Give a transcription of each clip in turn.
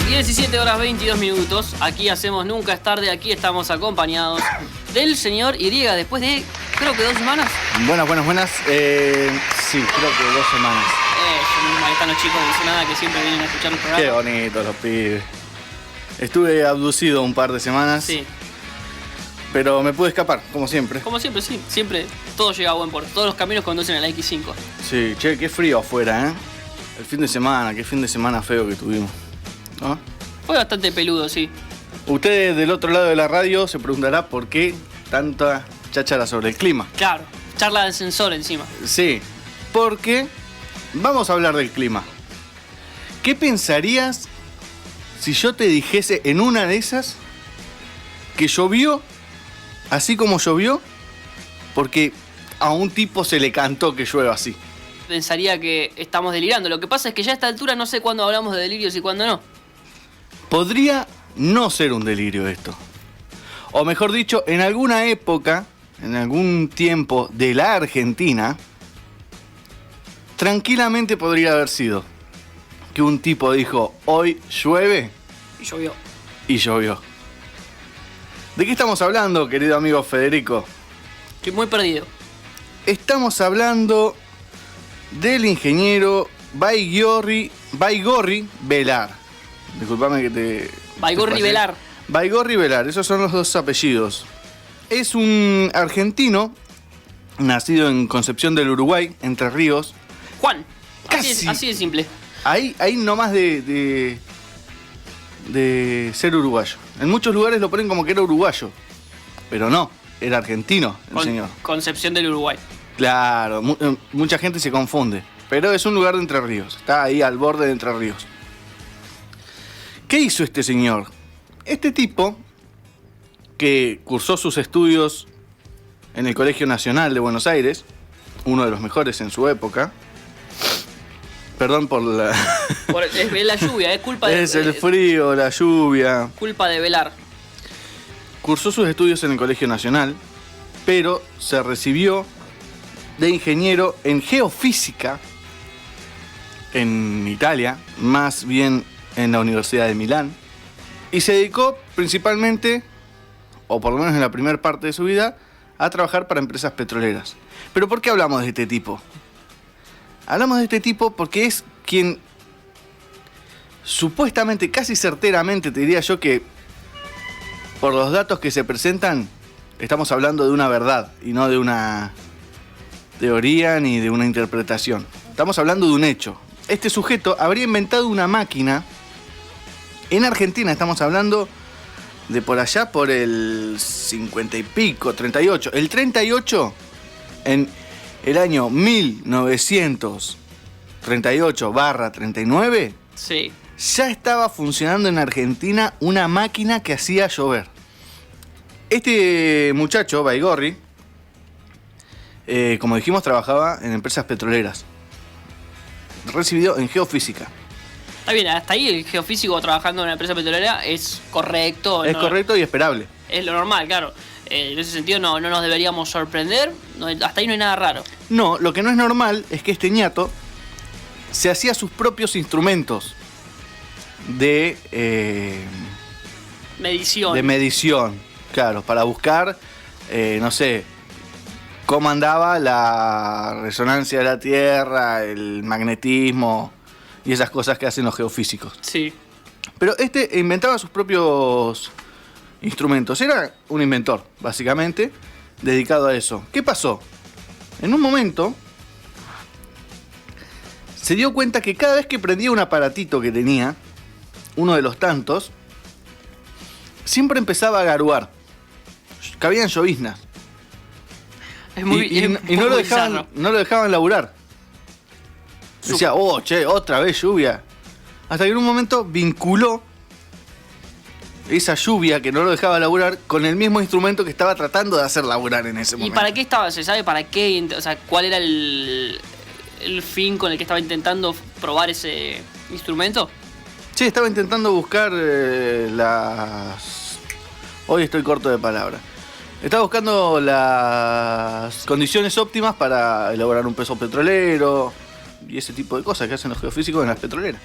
17 horas 22 minutos. Aquí hacemos Nunca es tarde. Aquí estamos acompañados del señor Y después de, creo que 2 semanas. Buenas. Sí, creo que 2 semanas. Ahí están los chicos de Ensenada que siempre vienen a escuchar el programa. Qué bonitos los pibes. Estuve abducido un par de semanas. Sí. Pero me pude escapar, como siempre. Como siempre, sí. Siempre todo llega a buen puerto. Todos los caminos conducen a la X5. Sí, che, qué frío afuera, ¿eh? El fin de semana, qué fin de semana feo que tuvimos, ¿no? Fue bastante peludo, sí. Usted del otro lado de la radio se preguntará por qué tanta cháchara sobre el clima. Claro, charla de ascensor encima. Sí, porque vamos a hablar del clima. ¿Qué pensarías si yo te dijese en una de esas que llovió así como llovió porque a un tipo se le cantó que llueva así? Pensaría que estamos delirando. Lo que pasa es que ya a esta altura no sé cuándo hablamos de delirios y cuándo no. Podría no ser un delirio esto. O mejor dicho, en alguna época, en algún tiempo de la Argentina, tranquilamente podría haber sido que un tipo dijo, hoy llueve. Y llovió. Y llovió. ¿De qué estamos hablando, querido amigo Federico? Estoy muy perdido. Estamos hablando del ingeniero Baigorri Velar. Disculpame que te... Baigorri Velar. Baigorri Velar, esos son los 2 apellidos. Es un argentino, nacido en Concepción del Uruguay, Entre Ríos. Juan. Casi. Así de simple. Ahí nomás de ser uruguayo. En muchos lugares lo ponen como que era uruguayo. Pero no, era argentino el señor. Concepción del Uruguay. Claro, mucha gente se confunde. Pero es un lugar de Entre Ríos. Está ahí al borde de Entre Ríos. ¿Qué hizo este señor? Este tipo, que cursó sus estudios en el Colegio Nacional de Buenos Aires, uno de los mejores en su época. Perdón por la... Es la lluvia, es culpa de... Es el frío, la lluvia. Culpa de Velar. Cursó sus estudios en el Colegio Nacional, pero se recibió de ingeniero en geofísica en Italia, más bien en la Universidad de Milán, y se dedicó principalmente, o por lo menos en la primera parte de su vida, a trabajar para empresas petroleras. ¿Pero por qué hablamos de este tipo? Hablamos de este tipo porque es quien supuestamente, casi certeramente, te diría yo que por los datos que se presentan, estamos hablando de una verdad y no de una teoría ni de una interpretación. Estamos hablando de un hecho. Este sujeto habría inventado una máquina en Argentina, estamos hablando de por allá por el 50 y pico, 38. El 38, en el año 1938/39, sí, ya estaba funcionando en Argentina una máquina que hacía llover. Este muchacho, Baigorri, como dijimos, trabajaba en empresas petroleras. Recibido en geofísica. Está bien, hasta ahí el geofísico trabajando en una empresa petrolera es correcto. Es correcto y esperable. Es lo normal, claro. En ese sentido no nos deberíamos sorprender. Hasta ahí no hay nada raro. No, lo que no es normal es que este ñato se hacía sus propios instrumentos de medición. De medición, claro, para buscar, no sé, cómo andaba la resonancia de la Tierra, el magnetismo y esas cosas que hacen los geofísicos. Sí. Pero este inventaba sus propios instrumentos. Era un inventor, básicamente, dedicado a eso. ¿Qué pasó? En un momento se dio cuenta que cada vez que prendía un aparatito que tenía, uno de los tantos, siempre empezaba a garuar. Cabían lloviznas. Y no lo dejaban laburar. Decía, oh, che, otra vez lluvia. Hasta que en un momento vinculó esa lluvia que no lo dejaba laburar con el mismo instrumento que estaba tratando de hacer laburar en ese momento. ¿Y para qué estaba? ¿Se sabe para qué? O sea, ¿cuál era el fin con el que estaba intentando probar ese instrumento? Sí, estaba intentando buscar las... Hoy estoy corto de palabras. Estaba buscando las condiciones óptimas para elaborar un peso petrolero y ese tipo de cosas que hacen los geofísicos en las petroleras.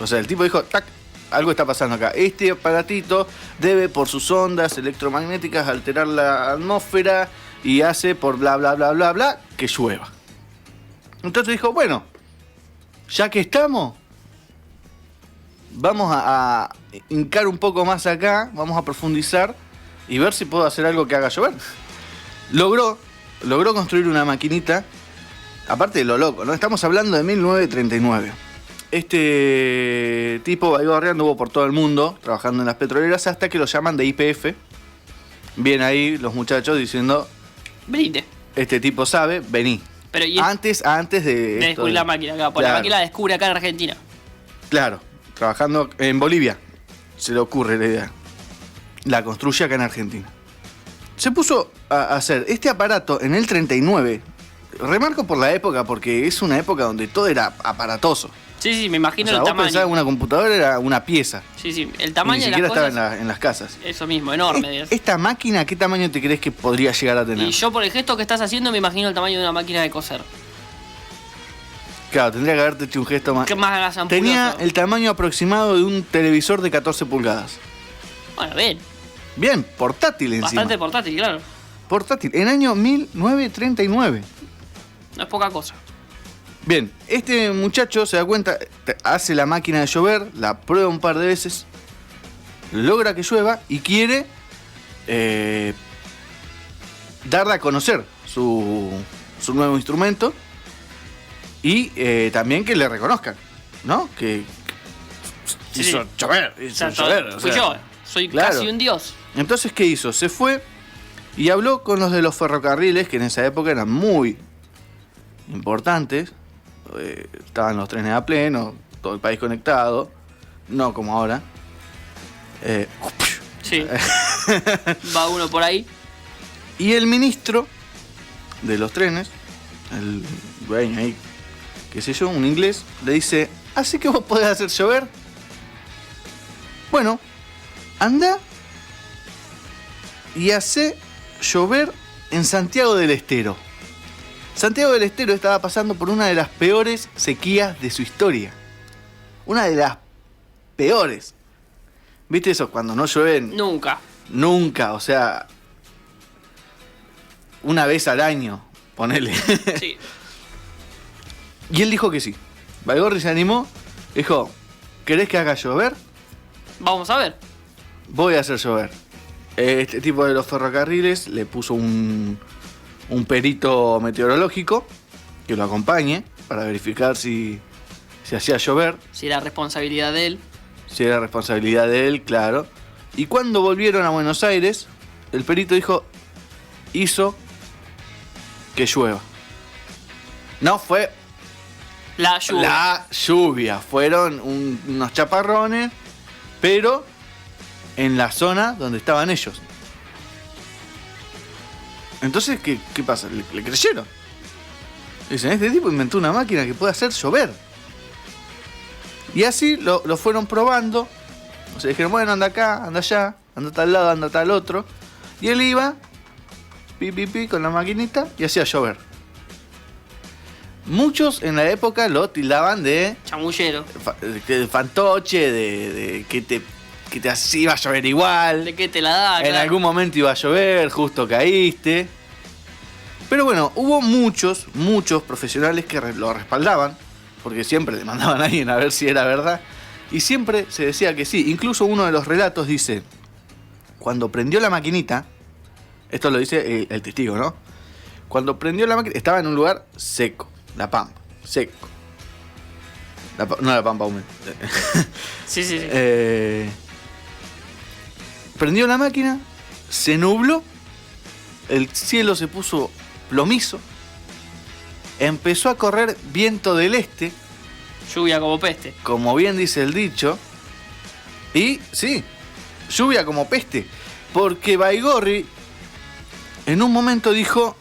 O sea, el tipo dijo, tac, algo está pasando acá. Este aparatito debe, por sus ondas electromagnéticas, alterar la atmósfera y hace por bla, bla, bla, bla, bla, que llueva. Entonces dijo, bueno, ya que estamos, vamos a hincar un poco más acá, vamos a profundizar y ver si puedo hacer algo que haga llover. Logró construir una maquinita, aparte de lo loco, ¿no? Estamos hablando de 1939. Este tipo Baigorri anduvo por todo el mundo trabajando en las petroleras hasta que lo llaman de YPF. Vienen ahí los muchachos diciendo, Brinde. este tipo sabe, vení. Pero Antes de esto descubrir la máquina acá. Por Claro. la máquina la descubre acá en Argentina. Claro, trabajando en Bolivia, se le ocurre la idea. La construye acá en Argentina. Se puso a hacer este aparato en el 39. Remarco por la época, porque es una época donde todo era aparatoso. Sí, me imagino O sea, el vos tamaño. pensabas que una computadora era una pieza. Sí, el Y tamaño ni de las siquiera cosas. estaba en las casas. Eso mismo, enorme. digamos. ¿Esta máquina qué tamaño te crees que podría llegar a tener? Y yo por el gesto que estás haciendo me imagino el tamaño de una máquina de coser. Claro, tendría que haberte hecho un gesto más. ¿Qué más hagas ampuloso? Tenía el tamaño aproximado de un televisor de 14 pulgadas. Bueno, bien. Bien, portátil encima. Bastante portátil, claro. Portátil, en año 1939. No es poca cosa. Bien, este muchacho se da cuenta, hace la máquina de llover, la prueba un par de veces, logra que llueva y quiere darle a conocer su nuevo instrumento y también que le reconozcan, ¿no? Que Sí, hizo sí. llover, O hizo sea, llover. o fui sea. yo. Soy claro. casi un dios. Entonces, ¿qué hizo? Se fue y habló con los de los ferrocarriles, que en esa época eran muy importantes. Estaban los trenes a pleno, todo el país conectado, no como ahora. Sí. Va uno por ahí. Y el ministro de los trenes, el dueño ahí, qué sé yo, un inglés, le dice, ¿así que vos podés hacer llover? Bueno, anda y hace llover en Santiago del Estero. Santiago del Estero estaba pasando por una de las peores sequías de su historia. Una de las peores. ¿Viste eso? Cuando no llueven Nunca. nunca, o sea, una vez al año, ponele. Sí. Y él dijo que sí. Baigorri se animó, dijo, ¿querés que haga llover? Vamos a ver. Voy a hacer llover. Este tipo de los ferrocarriles le puso un perito meteorológico que lo acompañe para verificar si hacía llover, Si era responsabilidad de él. si era responsabilidad de él, claro. Y cuando volvieron a Buenos Aires, el perito hizo que llueva. No fue La lluvia. la lluvia, fueron unos chaparrones, pero en la zona donde estaban ellos. Entonces, ¿qué pasa? ¿Le creyeron? Dicen, este tipo inventó una máquina que puede hacer llover. Y así lo fueron probando. O sea, dijeron, bueno, anda acá, anda allá, anda a tal lado, anda a tal otro. Y él iba, pi, con la maquinita, y hacía llover. Muchos en la época lo tildaban de Chamullero. fantoche, de que te hacía, iba a llover igual. ¿De qué te la da? En Claro. algún momento iba a llover, justo caíste. Pero bueno, hubo muchos profesionales que lo respaldaban, porque siempre le mandaban a alguien a ver si era verdad, y siempre se decía que sí. Incluso uno de los relatos dice, cuando prendió la maquinita, esto lo dice el testigo, ¿no? Cuando prendió la máquina, estaba en un lugar seco, la pampa, seco. No la pampa húmeda. Sí. Prendió la máquina, se nubló, el cielo se puso plomizo, empezó a correr viento del este, Lluvia como peste. como bien dice el dicho, y sí, lluvia como peste, porque Baigorri en un momento dijo,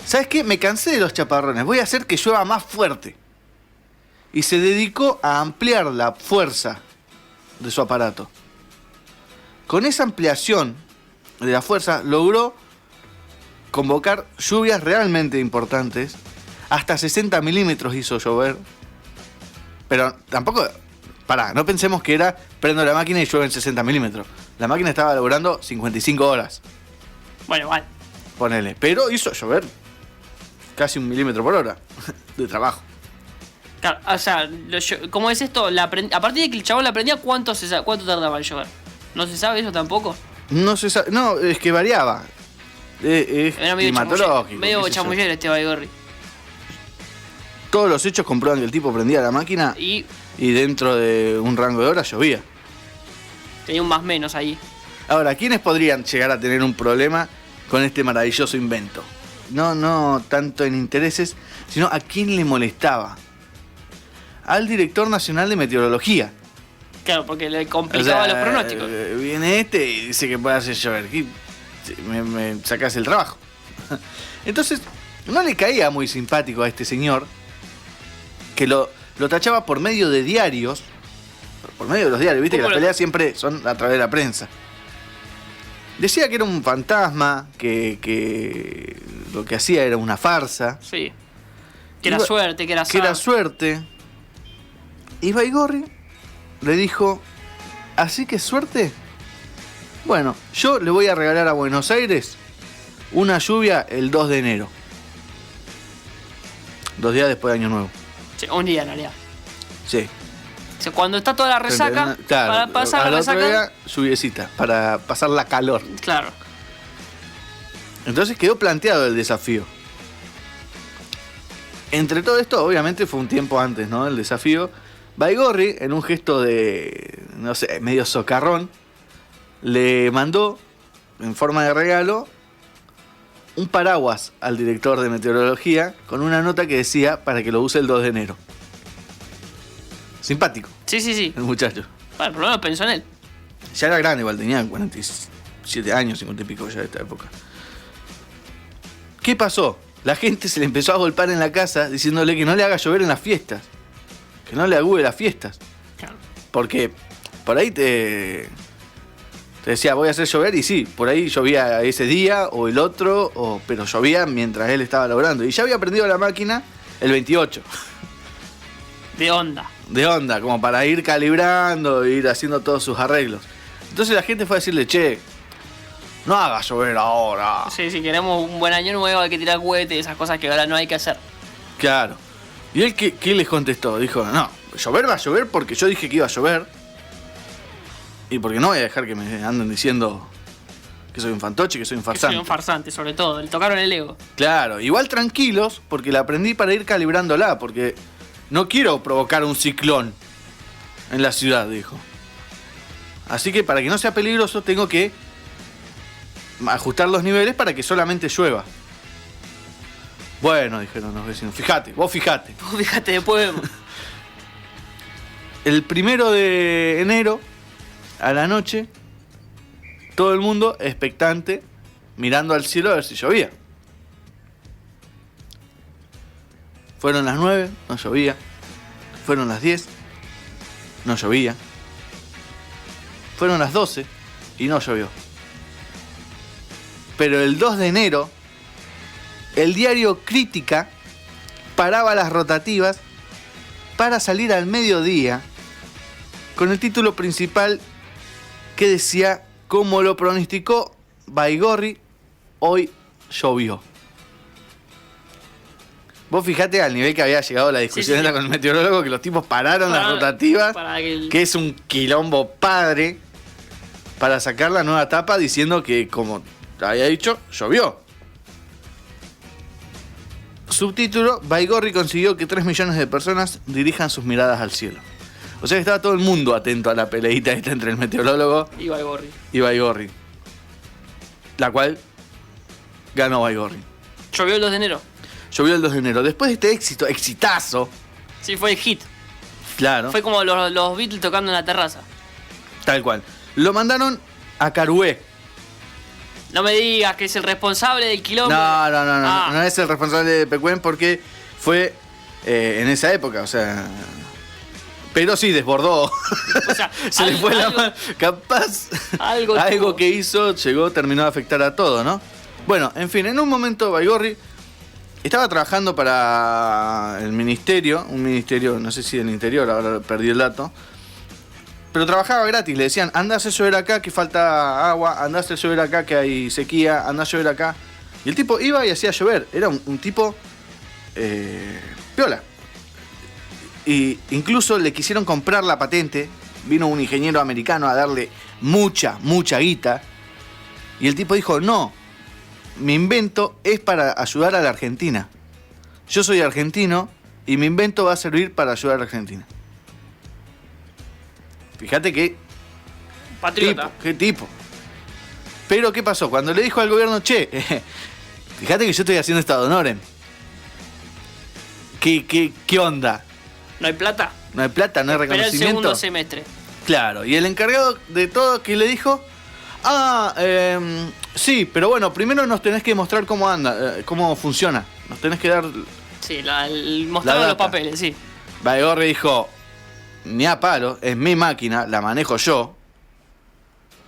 ¿sabes qué? Me cansé de los chaparrones, voy a hacer que llueva más fuerte. Y se dedicó a ampliar la fuerza de su aparato. Con esa ampliación de la fuerza logró convocar lluvias realmente importantes. Hasta 60 milímetros hizo llover. Pero tampoco pará, no pensemos que era prendo la máquina y llueve en 60 milímetros. La máquina estaba laburando 55 horas. Bueno, vale. Ponele. Pero hizo llover casi 1 milímetro por hora de trabajo. Claro, o sea, ¿cómo es esto? A partir de que el chabón la prendía, ¿cuánto tardaba en llover? ¿No se sabe eso tampoco? No se sabe. No, es que variaba. Es Era medio climatológico. medio chamullero este Baigorri. Todos los hechos comprueban que el tipo prendía la máquina Y y dentro de un rango de horas llovía. tenía un más menos ahí. Ahora, ¿quiénes podrían llegar a tener un problema con este maravilloso invento? No tanto en intereses, sino a quién le molestaba. Al director nacional de meteorología. Claro, porque le complicaba los pronósticos. Viene este y dice que puede hacer llover. Me sacás el trabajo. Entonces, no le caía muy simpático a este señor, que lo tachaba por medio de diarios. Por medio de los diarios, viste que las peleas siempre son a través de la prensa. Decía que era un fantasma, que lo que hacía era una farsa. Sí. Que era suerte, que era azar. Que era suerte. Y Baigorri le dijo, ¿así que suerte? Bueno, yo le voy a regalar a Buenos Aires una lluvia el 2 de enero. 2 días después de Año Nuevo. Sí, un día en realidad. Sí. O sea, cuando está toda la resaca, claro, para pasar al la otro resaca. día, lluviecita, para pasar la calor. Claro. Entonces quedó planteado el desafío. Entre todo esto, obviamente fue un tiempo antes, ¿no? El desafío. Baigorri, en un gesto de, no sé, medio socarrón, le mandó, en forma de regalo, un paraguas al director de meteorología con una nota que decía para que lo use el 2 de enero. Simpático, Sí. el muchacho. Bueno, por lo menos pensó en él. Ya era grande, igual tenía 47 años, 50 y pico ya de esta época. ¿Qué pasó? La gente se le empezó a golpear en la casa diciéndole que no le haga llover en las fiestas. Que no le agüe las fiestas. Claro. Porque por ahí te decía, voy a hacer llover, y sí, por ahí llovía ese día o el otro, pero llovía mientras él estaba laburando. Y ya había prendido la máquina el 28. De onda. De onda, como para ir calibrando, ir haciendo todos sus arreglos. Entonces la gente fue a decirle, che, no haga llover ahora. Sí, si queremos un buen año nuevo hay que tirar cohetes, esas cosas que ahora no hay que hacer. Claro. ¿Y él qué les contestó? Dijo, no, llover va a llover porque yo dije que iba a llover. Y porque no voy a dejar que me anden diciendo que soy un fantoche, que soy un Que farsante. soy un farsante, sobre todo. Le tocaron el ego. Claro, igual tranquilos, porque la aprendí para ir calibrándola, porque no quiero provocar un ciclón en la ciudad, dijo. Así que para que no sea peligroso tengo que ajustar los niveles para que solamente llueva. Bueno, dijeron los vecinos, vos fijate. Vos fíjate, después vemos. El 1 de enero, a la noche, todo el mundo expectante, mirando al cielo a ver si llovía. Fueron las 9, no llovía. Fueron las 10, no llovía. Fueron las 12 y no llovió. Pero el 2 de enero, el diario Crítica paraba las rotativas para salir al mediodía con el título principal que decía, como lo pronosticó Baigorri, hoy llovió. Vos fijate al nivel que había llegado la discusión Sí. con el meteorólogo, que los tipos pararon las rotativas, que es un quilombo padre, para sacar la nueva tapa diciendo que, como había dicho, llovió. Subtítulo, Baigorri consiguió que 3 millones de personas dirijan sus miradas al cielo. O sea que estaba todo el mundo atento a la peleita esta entre el meteorólogo Y Baigorri. y Baigorri. La cual ganó Baigorri. Llovió el 2 de enero. Llovió el 2 de enero. Después de este exitazo, Sí, fue el hit. claro, Fue como los Beatles tocando en la terraza. tal cual. Lo mandaron a Carué. No me digas que es el responsable del quilombo. No es el responsable de Pecuén porque fue en esa época, o sea. Pero sí, desbordó. O sea, Se le fue la mano. Capaz. Algo que hizo, terminó de afectar a todo, ¿no? Bueno, en fin, en un momento Baigorri estaba trabajando para el ministerio, un ministerio, no sé si del interior, ahora perdí el dato, Pero trabajaba gratis, le decían, andá a hacer llover acá que falta agua, andá a hacer llover acá que hay sequía, andá a llover acá. Y el tipo iba y hacía llover, era un tipo piola. Y incluso le quisieron comprar la patente, vino un ingeniero americano a darle mucha guita. Y el tipo dijo, no, mi invento es para ayudar a la Argentina. Yo soy argentino y mi invento va a servir para ayudar a la Argentina. Fíjate qué Patriota. tipo, qué tipo. Pero ¿qué pasó? Cuando le dijo al gobierno, che, fíjate que yo estoy haciendo estado de honor. ¿Qué onda? ¿No hay plata? ¿No hay plata? ¿No hay Espera el reconocimiento? segundo semestre. Claro, y el encargado de todo que le dijo, sí, pero bueno, primero nos tenés que mostrar cómo anda, cómo funciona. Nos tenés que dar... Sí, mostraron los data. papeles, sí. Baigorri dijo, ni a palo, es mi máquina, la manejo yo,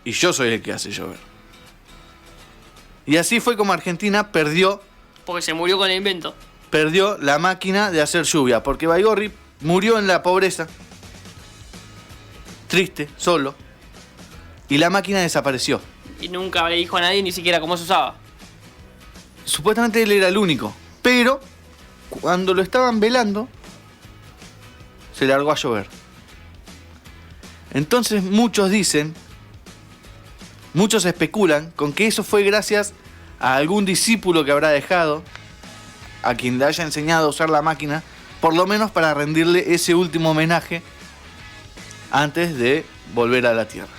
y yo soy el que hace llover. Y así fue como Argentina perdió Porque se murió con el invento. la máquina de hacer lluvia, porque Baigorri murió en la pobreza, triste, solo, y la máquina desapareció. Y nunca le dijo a nadie ni siquiera cómo se usaba. Supuestamente él era el único, pero cuando lo estaban velando, se largó a llover. Entonces muchos especulan con que eso fue gracias a algún discípulo que habrá dejado, a quien le haya enseñado a usar la máquina, por lo menos para rendirle ese último homenaje antes de volver a la Tierra.